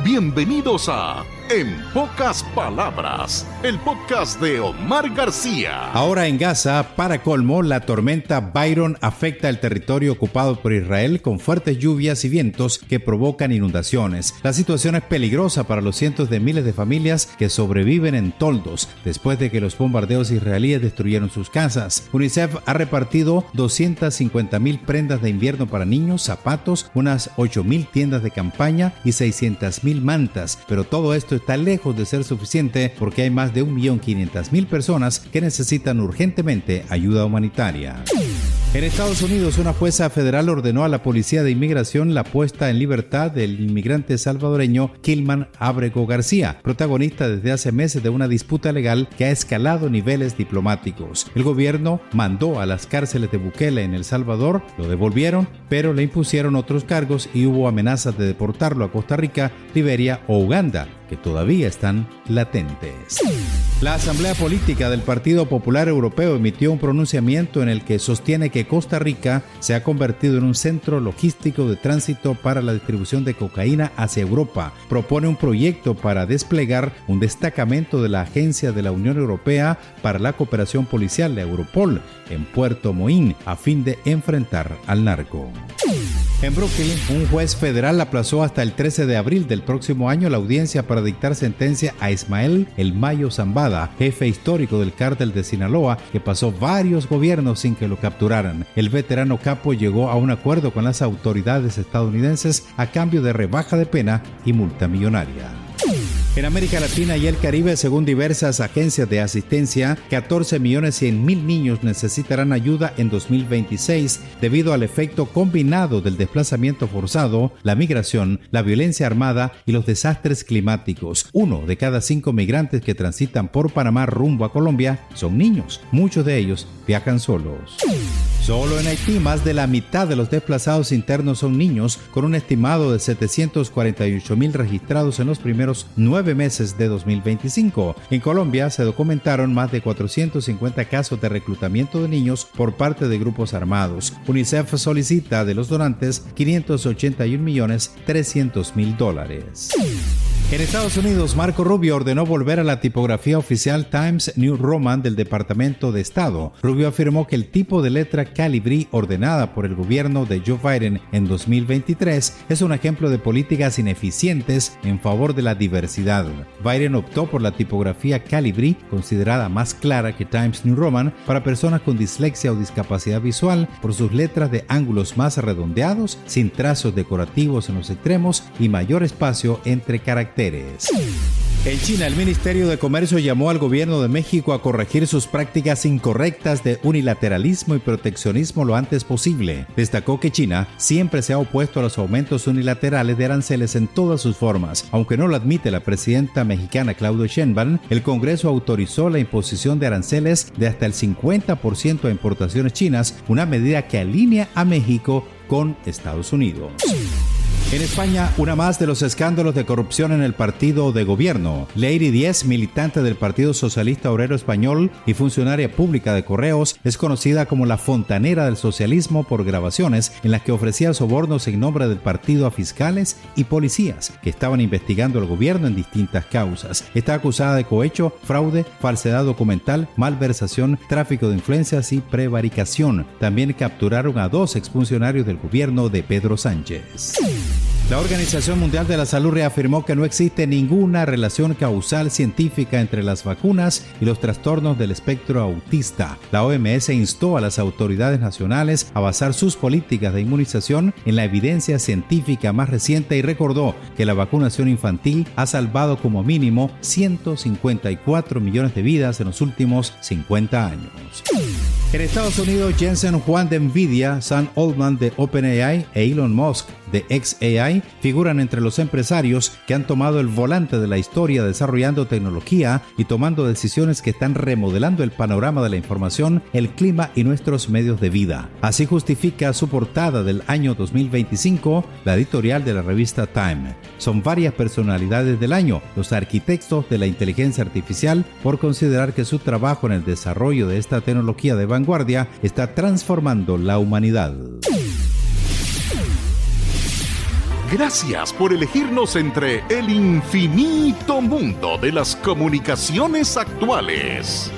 Bienvenidos a En Pocas Palabras, el podcast de Omar García. Ahora en Gaza, para colmo, la tormenta Byron afecta el territorio ocupado por Israel con fuertes lluvias y vientos que provocan inundaciones. La situación es peligrosa para los cientos de miles de familias que sobreviven en toldos después de que los bombardeos israelíes destruyeron sus casas. UNICEF ha repartido 250,000 prendas de invierno para niños, zapatos, unas 8,000 tiendas de campaña y 600,000 mantas, pero todo esto está lejos de ser suficiente porque hay más de 1.500.000 personas que necesitan urgentemente ayuda humanitaria. En Estados Unidos, una jueza federal ordenó a la Policía de Inmigración la puesta en libertad del inmigrante salvadoreño Kilman Ábrego García, protagonista desde hace meses de una disputa legal que ha escalado niveles diplomáticos. El gobierno mandó a las cárceles de Bukele en El Salvador, lo devolvieron, pero le impusieron otros cargos y hubo amenazas de deportarlo a Costa Rica, Liberia o Uganda, que todavía están latentes. La Asamblea Política del Partido Popular Europeo emitió un pronunciamiento en el que sostiene que Costa Rica se ha convertido en un centro logístico de tránsito para la distribución de cocaína hacia Europa. Propone un proyecto para desplegar un destacamento de la Agencia de la Unión Europea para la Cooperación Policial, de Europol, en Puerto Moín, a fin de enfrentar al narco. En Brooklyn, un juez federal aplazó hasta el 13 de abril del próximo año la audiencia para dictar sentencia a Ismael El Mayo Zambada, jefe histórico del cártel de Sinaloa, que pasó varios gobiernos sin que lo capturaran. El veterano capo llegó a un acuerdo con las autoridades estadounidenses a cambio de rebaja de pena y multa millonaria. En América Latina y el Caribe, según diversas agencias de asistencia, 14.100.000 niños necesitarán ayuda en 2026 debido al efecto combinado del desplazamiento forzado, la migración, la violencia armada y los desastres climáticos. 1 de cada 5 migrantes que transitan por Panamá rumbo a Colombia son niños. Muchos de ellos viajan solos. Solo en Haití, más de la mitad de los desplazados internos son niños, con un estimado de 748,000 registrados en los primeros 9 meses de 2025. En Colombia se documentaron más de 450 casos de reclutamiento de niños por parte de grupos armados. UNICEF solicita de los donantes $581,300,000. En Estados Unidos, Marco Rubio ordenó volver a la tipografía oficial Times New Roman del Departamento de Estado. Rubio afirmó que el tipo de letra Calibri ordenada por el gobierno de Joe Biden en 2023 es un ejemplo de políticas ineficientes en favor de la diversidad. Biden optó por la tipografía Calibri, considerada más clara que Times New Roman, para personas con dislexia o discapacidad visual por sus letras de ángulos más redondeados, sin trazos decorativos en los extremos y mayor espacio entre caracteres. En China, el Ministerio de Comercio llamó al gobierno de México a corregir sus prácticas incorrectas de unilateralismo y proteccionismo lo antes posible. Destacó que China siempre se ha opuesto a los aumentos unilaterales de aranceles en todas sus formas. Aunque no lo admite la presidenta mexicana Claudia Sheinbaum, el Congreso autorizó la imposición de aranceles de hasta el 50% a importaciones chinas, una medida que alinea a México con Estados Unidos. En España, una más de los escándalos de corrupción en el partido de gobierno. Lady Díez, militante del Partido Socialista Obrero Español y funcionaria pública de Correos, es conocida como la fontanera del socialismo por grabaciones en las que ofrecía sobornos en nombre del partido a fiscales y policías que estaban investigando al gobierno en distintas causas. Está acusada de cohecho, fraude, falsedad documental, malversación, tráfico de influencias y prevaricación. También capturaron a 2 exfuncionarios del gobierno de Pedro Sánchez. La Organización Mundial de la Salud reafirmó que no existe ninguna relación causal científica entre las vacunas y los trastornos del espectro autista. La OMS instó a las autoridades nacionales a basar sus políticas de inmunización en la evidencia científica más reciente y recordó que la vacunación infantil ha salvado como mínimo 154 millones de vidas en los últimos 50 años. En Estados Unidos, Jensen Huang de Nvidia, Sam Altman de OpenAI e Elon Musk de xAI figuran entre los empresarios que han tomado el volante de la historia desarrollando tecnología y tomando decisiones que están remodelando el panorama de la información, el clima y nuestros medios de vida. Así justifica su portada del año 2025 la editorial de la revista Time. Son varias personalidades del año, los arquitectos de la inteligencia artificial, por considerar que su trabajo en el desarrollo de esta tecnología de vanguardia está transformando la humanidad. Gracias por elegirnos entre el infinito mundo de las comunicaciones actuales.